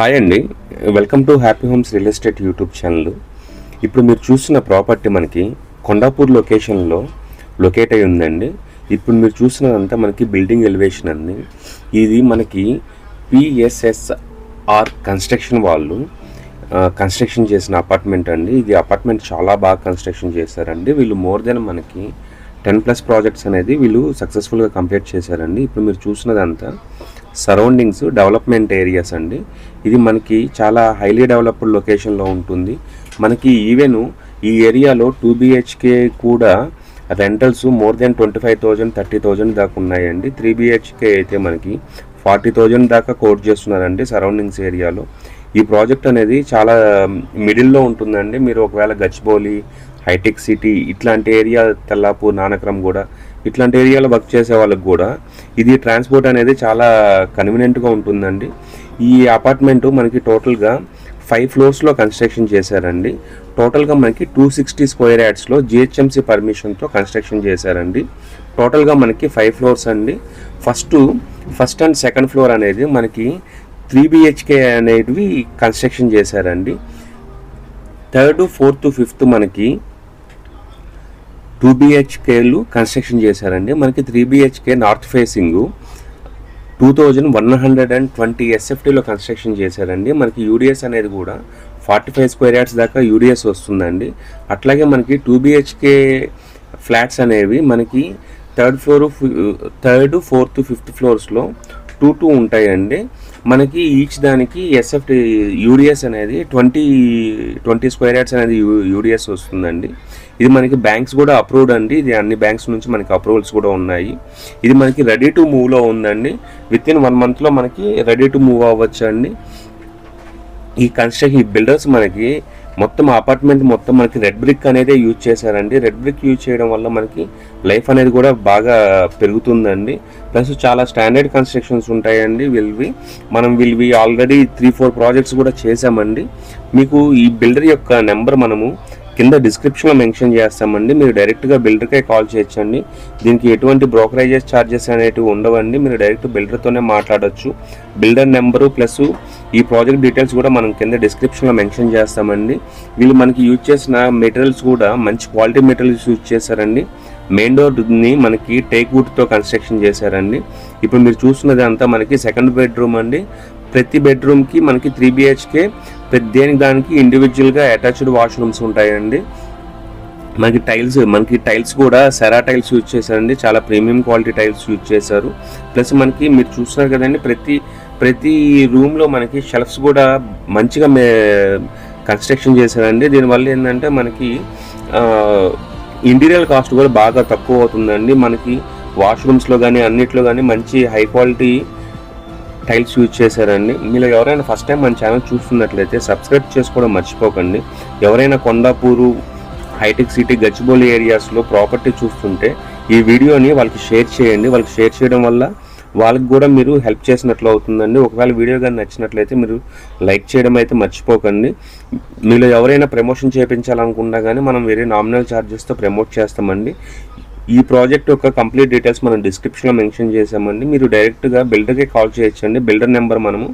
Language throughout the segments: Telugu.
హాయ్ అండి, welcome to happy homes real estate YouTube channel. ఇప్పుడు మీరు చూస్తున్న ప్రాపర్టీ మనకి కొండాపూర్ లొకేషన్లో లొకేట్ అయి ఉందండి. ఇప్పుడు మీరు చూసినదంతా మనకి బిల్డింగ్ ఎలివేషన్ అండి. ఇది మనకి పిఎస్ఎస్ఆర్ కన్స్ట్రక్షన్ వాళ్ళు కన్స్ట్రక్షన్ చేసిన అపార్ట్మెంట్ అండి. ఇది అపార్ట్మెంట్ చాలా బాగా కన్స్ట్రక్షన్ చేశారండి. వీళ్ళు మోర్ దెన్ మనకి 10+ ప్రాజెక్ట్స్ అనేది వీళ్ళు సక్సెస్ఫుల్గా కంప్లీట్ చేశారండి. ఇప్పుడు మీరు చూసినదంతా సరౌండింగ్స్ డెవలప్మెంట్ ఏరియాస్ అండి. ఇది మనకి చాలా హైలీ డెవలప్డ్ లొకేషన్లో ఉంటుంది. మనకి ఈవెన్ ఈ ఏరియాలో 2 BHK కూడా రెంటల్స్ మోర్ దెన్ 25,000 30,000 దాకా ఉన్నాయండి. 3 BHK అయితే మనకి 40,000 దాకా కోట్ చేస్తున్నారండి సరౌండింగ్స్ ఏరియాలో. ఈ ప్రాజెక్ట్ అనేది చాలా మిడిల్లో ఉంటుందండి. మీరు ఒకవేళ గచ్చిబౌలి, హైటెక్ సిటీ ఇట్లాంటి ఏరియా, తెల్లాపూర్, నానక్రమ్ కూడా ఇట్లాంటి ఏరియాలో వర్క్ చేసే వాళ్ళకి కూడా ఇది ట్రాన్స్పోర్ట్ అనేది చాలా కన్వీనియంట్గా ఉంటుందండి. ఈ అపార్ట్మెంటు మనకి టోటల్గా 5 ఫ్లోర్స్లో కన్స్ట్రక్షన్ చేశారండి. టోటల్గా మనకి 260 స్క్వేర్ యార్డ్స్లో GHMC పర్మిషన్తో కన్స్ట్రక్షన్ చేశారండి. టోటల్గా మనకి 5 ఫ్లోర్స్ అండి. ఫస్ట్ అండ్ సెకండ్ ఫ్లోర్ అనేది మనకి 3 BHK అనేటివి కన్స్ట్రక్షన్ చేశారండి. థర్డ్, ఫోర్త్, ఫిఫ్త్ మనకి 2 BHKలు కన్స్ట్రక్షన్ చేశారండి. మనకి 3 BHK నార్త్ ఫేసింగ్ 2120 SFTలో కన్స్ట్రక్షన్ చేశారండి. మనకి యూడిఎస్ అనేది కూడా 45 స్క్వేర్ యార్డ్స్ దాకా యూడిఎస్ వస్తుందండి. అట్లాగే మనకి 2 BHK ఫ్లాట్స్ అనేవి మనకి థర్డ్, ఫోర్త్, ఫిఫ్త్ ఫ్లోర్స్లో 2 ఉంటాయండి. మనకి ఈచ్ దానికి ఎస్ఎఫ్టీ యూడిఎస్ అనేది 20 స్క్వేర్ యార్డ్స్ అనేది యూడిఎస్ వస్తుందండి. ఇది మనకి బ్యాంక్స్ కూడా అప్రూవ్డ్ అండి. ఇది అన్ని బ్యాంక్స్ నుంచి మనకి అప్రూవల్స్ కూడా ఉన్నాయి. ఇది మనకి రెడీ టు మూవ్లో ఉందండి. వితిన్ 1 మంత్లో మనకి రెడీ టు మూవ్ అవ్వచ్చు అండి. ఈ బిల్డర్స్ మనకి మొత్తం అపార్ట్మెంట్ మొత్తం మనకి రెడ్ బ్రిక్ అనేది యూజ్ చేశారండి. రెడ్ బ్రిక్ యూజ్ చేయడం వల్ల మనకి లైఫ్ అనేది కూడా బాగా పెరుగుతుందండి. ప్లస్ చాలా స్టాండర్డ్ కన్స్ట్రక్షన్స్ ఉంటాయండి. వీళ్ళవి ఆల్రెడీ 3-4 ప్రాజెక్ట్స్ కూడా చేసామండి. మీకు ఈ బిల్డర్ యొక్క నెంబర్ మనము కింద డిస్క్రిప్షన్లో మెన్షన్ చేస్తామండి. మీరు డైరెక్ట్గా బిల్డర్కే కాల్ చేయొచ్చండి. దీనికి ఎటువంటి బ్రోకరేజెస్ ఛార్జెస్ అనేటివి ఉండవండి. మీరు డైరెక్ట్ బిల్డర్తోనే మాట్లాడవచ్చు. బిల్డర్ నెంబరు ప్లస్ ఈ ప్రాజెక్ట్ డీటెయిల్స్ కూడా మనం కింద డిస్క్రిప్షన్లో మెన్షన్ చేస్తామండి. వీళ్ళు మనకి యూజ్ చేసిన మెటీరియల్స్ కూడా మంచి క్వాలిటీ మెటీరియల్స్ యూజ్ చేశారండి. మెయిన్ డోర్ని మనకి టేక్ వుడ్తో కన్స్ట్రక్షన్ చేశారండి. ఇప్పుడు మీరు చూస్తున్నది అంతా మనకి సెకండ్ బెడ్రూమ్ అండి. ప్రతి బెడ్రూమ్కి మనకి 3 BHK, దేనికి దానికి ఇండివిజువల్గా అటాచ్డ్ వాష్రూమ్స్ ఉంటాయండి. మనకి టైల్స్ కూడా సెరా టైల్స్ యూజ్ చేశారండి. చాలా ప్రీమియం క్వాలిటీ టైల్స్ యూజ్ చేశారు. ప్లస్ మనకి మీరు చూస్తున్నారు కదండి, ప్రతి రూమ్లో మనకి షెల్ఫ్స్ కూడా మంచిగా కన్స్ట్రక్షన్ చేశారండి. దీనివల్ల ఏంటంటే మనకి ఇంటీరియర్ కాస్ట్ కూడా బాగా తక్కువ అవుతుందండి. మనకి వాష్రూమ్స్లో కానీ అన్నిట్లో కానీ మంచి హై క్వాలిటీ టైల్స్ యూజ్ చేశారండి. మీరు ఎవరైనా ఫస్ట్ టైం మన ఛానల్ చూస్తున్నట్లయితే సబ్స్క్రైబ్ చేసుకోవడం మర్చిపోకండి. ఎవరైనా కొండాపూరు, హైటెక్ సిటీ, గచ్చిబౌలి ఏరియాస్లో ప్రాపర్టీ చూస్తుంటే ఈ వీడియోని వాళ్ళకి షేర్ చేయండి. వాళ్ళకి షేర్ చేయడం వల్ల వాళ్ళకి కూడా మీరు హెల్ప్ చేసినట్లు అవుతుందండి. ఒకవేళ వీడియో కానీ నచ్చినట్లయితే మీరు లైక్ చేయడం అయితే మర్చిపోకండి. మీలో ఎవరైనా ప్రమోషన్ చేయించాలనుకున్నా కానీ మనం వేరే నామినల్ ఛార్జెస్తో ప్రమోట్ చేస్తామండి. ఈ ప్రాజెక్ట్ యొక్క కంప్లీట్ డీటెయిల్స్ మనం డిస్క్రిప్షన్లో మెన్షన్ చేసామండి. మీరు డైరెక్ట్గా బిల్డర్కే కాల్ చేయొచ్చండి. బిల్డర్ నెంబర్ మనము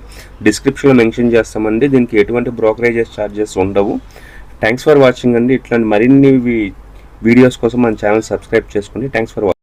డిస్క్రిప్షన్లో మెన్షన్ చేస్తామండి. దీనికి ఎటువంటి బ్రోకరేజెస్ ఛార్జెస్ ఉండవు. థ్యాంక్స్ ఫర్ వాచింగ్ అండి. ఇట్లాంటి మరిన్ని వీడియోస్ కోసం మన ఛానల్ సబ్స్క్రైబ్ చేసుకోండి. Thanks for watching.